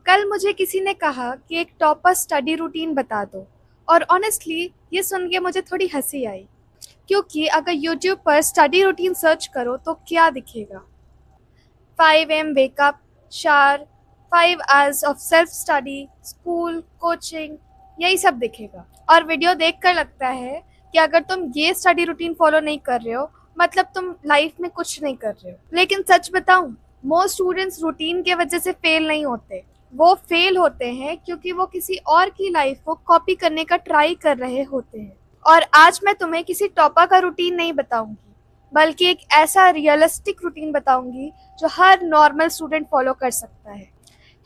कल मुझे किसी ने कहा कि एक टॉपर स्टडी रूटीन बता दो और ऑनेस्टली ये सुन के मुझे थोड़ी हंसी आई क्योंकि अगर यूट्यूब पर स्टडी रूटीन सर्च करो तो क्या दिखेगा। 5 AM wake up, shower, 5 hours of self study, school, coaching, यही सब दिखेगा। और वीडियो देखकर लगता है कि अगर तुम ये स्टडी रूटीन फॉलो नहीं कर रहे हो मतलब तुम लाइफ में कुछ नहीं कर रहे हो। लेकिन सच बताऊं, मोस्ट स्टूडेंट्स रूटीन के वजह से फेल नहीं होते। वो फेल होते हैं क्योंकि वो किसी और की लाइफ को कॉपी करने का ट्राई कर रहे होते हैं। और आज मैं तुम्हें किसी टॉपर का रूटीन नहीं बताऊंगी बल्कि एक ऐसा रियलिस्टिक रूटीन बताऊंगी जो हर नॉर्मल स्टूडेंट फॉलो कर सकता है।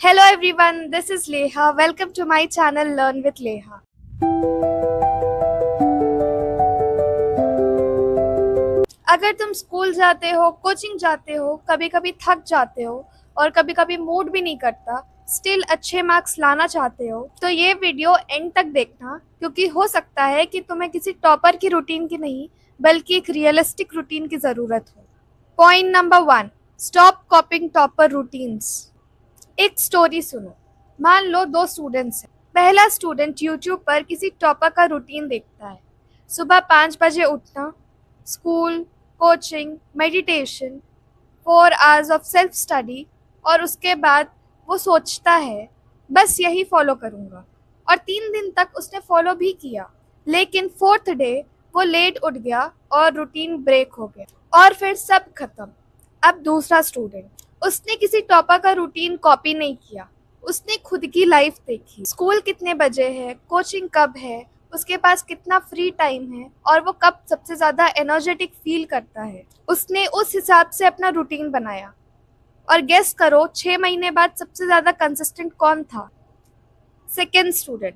Hello everyone, this is Leha. Welcome to my channel learn with Leha. अगर तुम स्कूल जाते हो, कोचिंग जाते हो, कभी कभी थक जाते हो और कभी कभी मूड भी नहीं करता, स्टिल अच्छे मार्क्स लाना चाहते हो तो ये वीडियो एंड तक देखना, क्योंकि हो सकता है कि तुम्हें किसी टॉपर की रूटीन की नहीं बल्कि एक रियलिस्टिक रूटीन की ज़रूरत हो। Point number 1, stop कॉपिंग topper routines. एक स्टोरी सुनो। मान लो 2 स्टूडेंट्स हैं। पहला स्टूडेंट यूट्यूब पर किसी टॉपर का रूटीन देखता है। सुबह 5 बजे उठना, school, coaching, meditation, 4 hours of self study, और उसके बाद वो सोचता है बस यही फॉलो करूँगा। और 3 दिन तक उसने फॉलो भी किया, लेकिन 4th डे वो लेट उठ गया और रूटीन ब्रेक हो गया और फिर सब खत्म। अब दूसरा स्टूडेंट, उसने किसी टॉपर का रूटीन कॉपी नहीं किया, उसने खुद की लाइफ देखी। स्कूल कितने बजे है, कोचिंग कब है, उसके पास कितना फ्री टाइम है और वो कब सबसे ज़्यादा एनर्जेटिक फील करता है। उसने उस हिसाब से अपना रूटीन बनाया। और गेस करो 6 महीने बाद सबसे ज़्यादा कंसिस्टेंट कौन था? Second student.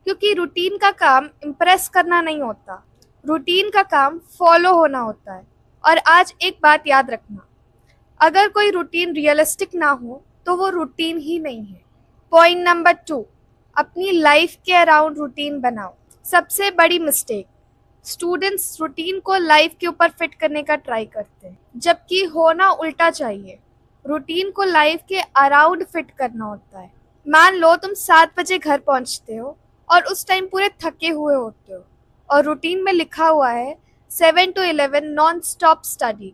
क्योंकि रूटीन का काम इम्प्रेस करना नहीं होता, रूटीन का काम फॉलो होना होता है। और आज एक बात याद रखना, अगर कोई रूटीन रियलिस्टिक ना हो तो वो रूटीन ही नहीं है। पॉइंट नंबर 2, अपनी लाइफ के अराउंड रूटीन बनाओ। सबसे बड़ी मिस्टेक, स्टूडेंट्स रूटीन को लाइफ के ऊपर फिट करने का ट्राई करते हैं, जबकि होना उल्टा चाहिए। रूटीन को लाइफ के अराउंड फिट करना होता है। मान लो तुम 7 बजे घर पहुंचते हो और उस टाइम पूरे थके हुए होते हो और रूटीन में लिखा हुआ है 7 to 11 नॉन स्टॉप स्टडी।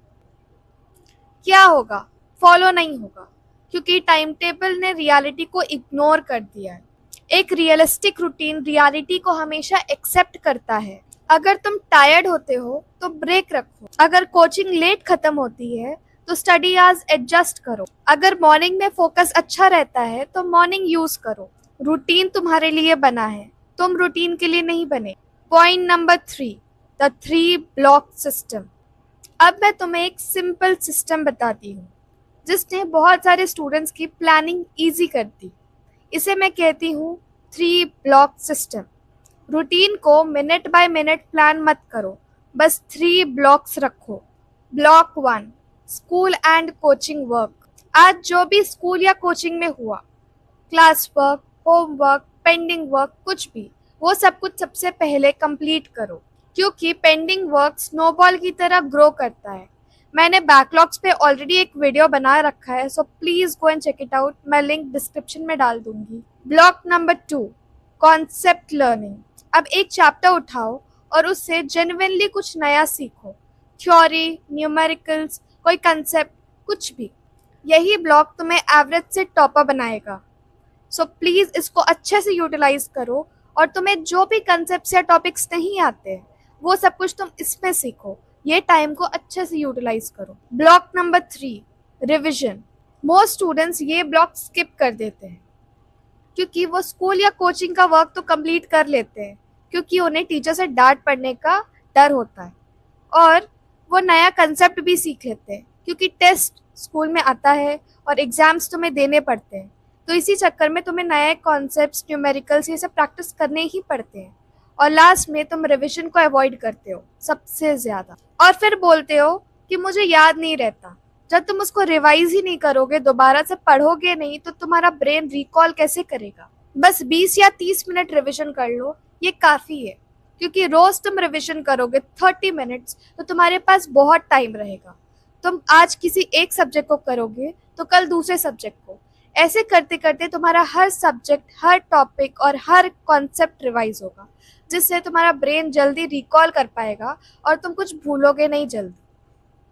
क्या होगा? फॉलो नहीं होगा, क्योंकि टाइम टेबल ने रियलिटी को इग्नोर कर दिया है। एक रियलिस्टिक रूटीन रियलिटी को हमेशा एक्सेप्ट करता है। अगर तुम टायर्ड होते हो तो ब्रेक रखो। अगर कोचिंग लेट खत्म होती है तो स्टडी आवर्स एडजस्ट करो। अगर मॉर्निंग में फोकस अच्छा रहता है तो मॉर्निंग यूज करो। रूटीन तुम्हारे लिए बना है, तुम रूटीन के लिए नहीं बने। Point number 3, the 3 block system. अब मैं तुम्हें एक सिंपल सिस्टम बताती हूँ जिसने बहुत सारे स्टूडेंट्स की प्लानिंग ईजी कर दी। इसे मैं कहती हूँ 3 ब्लॉक सिस्टम। रूटीन को मिनट बाय मिनट प्लान मत करो, बस 3 ब्लॉक्स रखो। Block 1, school and coaching work. आज जो भी स्कूल या कोचिंग में हुआ, class work, homework, pending work, कुछ भी, वो सब कुछ सबसे पहले कंप्लीट करो, क्योंकि पेंडिंग वर्क स्नोबॉल की तरह ग्रो करता है। मैंने बैकलॉग्स पे ऑलरेडी एक वीडियो बना रखा है, so please go and check it out. मैं लिंक डिस्क्रिप्शन में डाल दूंगी। Block number 2, concept learning. अब एक चैप्टर उठाओ और उससे जेन्युइनली कुछ नया सीखो। थ्योरी, न्यूमेरिकल्स, कोई कंसेप्ट, कुछ भी। यही ब्लॉक तुम्हें एवरेज से टॉपर बनाएगा। सो प्लीज इसको अच्छे से यूटिलाइज करो और तुम्हें जो भी कंसेप्ट्स या टॉपिक्स नहीं आते हैं वो सब कुछ तुम इसमें सीखो। ये टाइम को अच्छे से यूटिलाइज करो। Block number 3, revision. Most students ये ब्लॉक स्किप कर देते हैं क्योंकि वो स्कूल या कोचिंग का वर्क तो कंप्लीट कर लेते हैं, क्योंकि उन्हें टीचर से डांट पड़ने का डर होता है। और वो नया कंसेप्ट भी सीख लेते हैं क्योंकि टेस्ट स्कूल में आता है और एग्जाम्स तुम्हें देने पड़ते हैं। तो इसी चक्कर में तुम्हें नए कॉन्सेप्ट्स, न्यूमेरिकल्स, ये सब प्रैक्टिस करने ही पड़ते हैं। और लास्ट में तुम रिविजन को अवॉइड करते हो सबसे ज़्यादा, और फिर बोलते हो कि मुझे याद नहीं रहता। जब तुम उसको रिवाइज ही नहीं करोगे, दोबारा से पढ़ोगे नहीं, तो तुम्हारा ब्रेन रिकॉल कैसे करेगा? बस 20 या 30 मिनट रिविजन कर लो, ये काफ़ी है। क्योंकि रोज़ तुम रिविजन करोगे 30 मिनट्स तो तुम्हारे पास बहुत टाइम रहेगा। तुम आज किसी एक सब्जेक्ट को करोगे तो कल दूसरे सब्जेक्ट को, ऐसे करते करते तुम्हारा हर सब्जेक्ट, हर टॉपिक और हर कॉन्सेप्ट रिवाइज होगा, जिससे तुम्हारा ब्रेन जल्दी रिकॉल कर पाएगा और तुम कुछ भूलोगे नहीं जल्दी।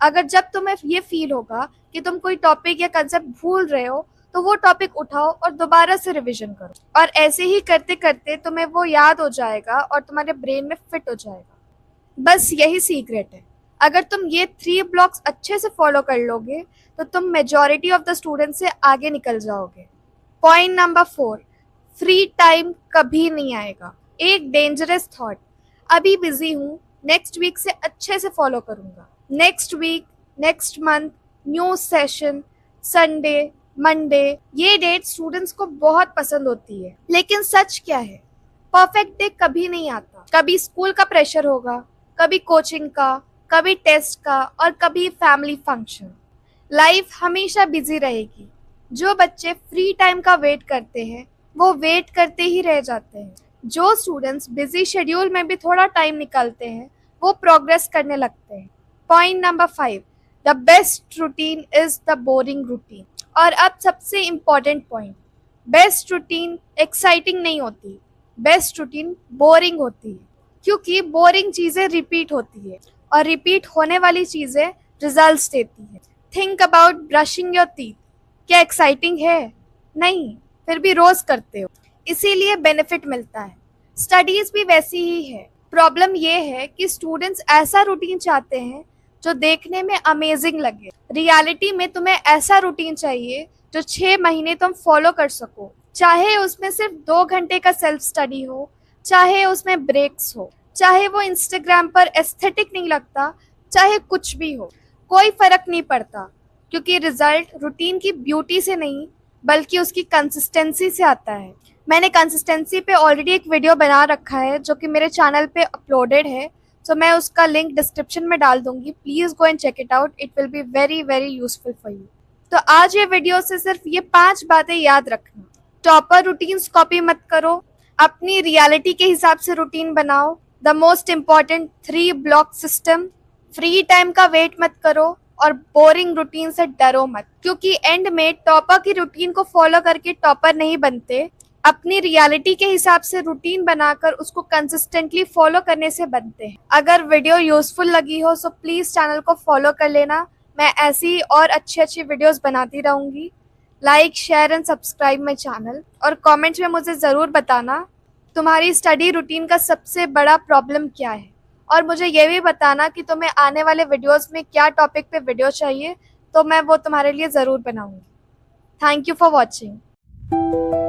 अगर जब तुम्हें ये फील होगा कि तुम कोई टॉपिक या कंसेप्ट भूल रहे हो, तो वो टॉपिक उठाओ और दोबारा से रिवीजन करो, और ऐसे ही करते करते तुम्हें वो याद हो जाएगा और तुम्हारे ब्रेन में फिट हो जाएगा। बस यही सीक्रेट है। अगर तुम ये 3 ब्लॉक्स अच्छे से फॉलो कर लोगे तो तुम मेजॉरिटी ऑफ द स्टूडेंट से आगे निकल जाओगे। पॉइंट नंबर 4, फ्री टाइम कभी नहीं आएगा। एक डेंजरस थॉट, अभी बिजी हूँ, नेक्स्ट वीक से अच्छे से फॉलो करूंगा। Next week, next month, new session, Sunday, Monday, ये डेट स्टूडेंट्स को बहुत पसंद होती है, लेकिन सच क्या है, परफेक्ट डे कभी नहीं आता। कभी स्कूल का प्रेशर होगा, कभी कोचिंग का, कभी टेस्ट का और कभी फैमिली फंक्शन। लाइफ हमेशा बिजी रहेगी। जो बच्चे फ्री टाइम का वेट करते हैं वो वेट करते ही रह जाते हैं। जो स्टूडेंट्स बिजी शेड्यूल में भी थोड़ा टाइम निकालते हैं वो प्रोग्रेस करने लगते हैं। Point number 5, the best routine is the boring routine. और अब सबसे important point, best routine exciting नहीं होती, बेस्ट रूटीन बोरिंग होती है, क्योंकि बोरिंग चीज़ें रिपीट होती है और रिपीट होने वाली चीज़ें रिजल्ट्स देती है। Think about brushing your teeth, क्या एक्साइटिंग है? नहीं, फिर भी रोज करते हो, इसीलिए बेनिफिट मिलता है। स्टडीज भी वैसी ही है। प्रॉब्लम ये है कि स्टूडेंट्स ऐसा रूटीन चाहते हैं जो देखने में अमेजिंग लगे। रियलिटी में तुम्हें ऐसा रूटीन चाहिए जो 6 महीने तुम फॉलो कर सको, चाहे उसमें सिर्फ 2 घंटे का सेल्फ स्टडी हो, चाहे उसमें ब्रेक्स हो, चाहे वो इंस्टाग्राम पर एस्थेटिक नहीं लगता, चाहे कुछ भी हो, कोई फर्क नहीं पड़ता, क्योंकि रिजल्ट रूटीन की ब्यूटी से नहीं बल्कि उसकी कंसिस्टेंसी से आता है। मैंने कंसिस्टेंसी पे ऑलरेडी एक वीडियो बना रखा है जो कि मेरे चैनल पे अपलोडेड है, तो मैं उसका लिंक डिस्क्रिप्शन में डाल दूंगी। Please go and check it out, it will be very very useful for you. तो आज ये वीडियो से सिर्फ ये 5 बातें याद रखना। टॉपर रूटीन्स कॉपी मत करो, अपनी रियलिटी के हिसाब से रूटीन बनाओ। The most important 3 block system, free time का वेट मत करो और बोरिंग रूटीन से डरो मत, क्योंकि एंड में टॉपर की रूटीन को फॉलो करके टॉपर नहीं बनते, अपनी रियलिटी के हिसाब से रूटीन बनाकर उसको कंसिस्टेंटली फॉलो करने से बनते हैं। अगर वीडियो यूजफुल लगी हो तो प्लीज चैनल को फॉलो कर लेना। मैं ऐसी और अच्छी वीडियोस बनाती रहूंगी। Like, share and subscribe my channel, और कमेंट्स में मुझे ज़रूर बताना तुम्हारी स्टडी रूटीन का सबसे बड़ा प्रॉब्लम क्या है, और मुझे ये भी बताना कि तुम्हें आने वाले वीडियोस में क्या टॉपिक पे वीडियो चाहिए, तो मैं वो तुम्हारे लिए ज़रूर बनाऊंगी। Thank you for watching.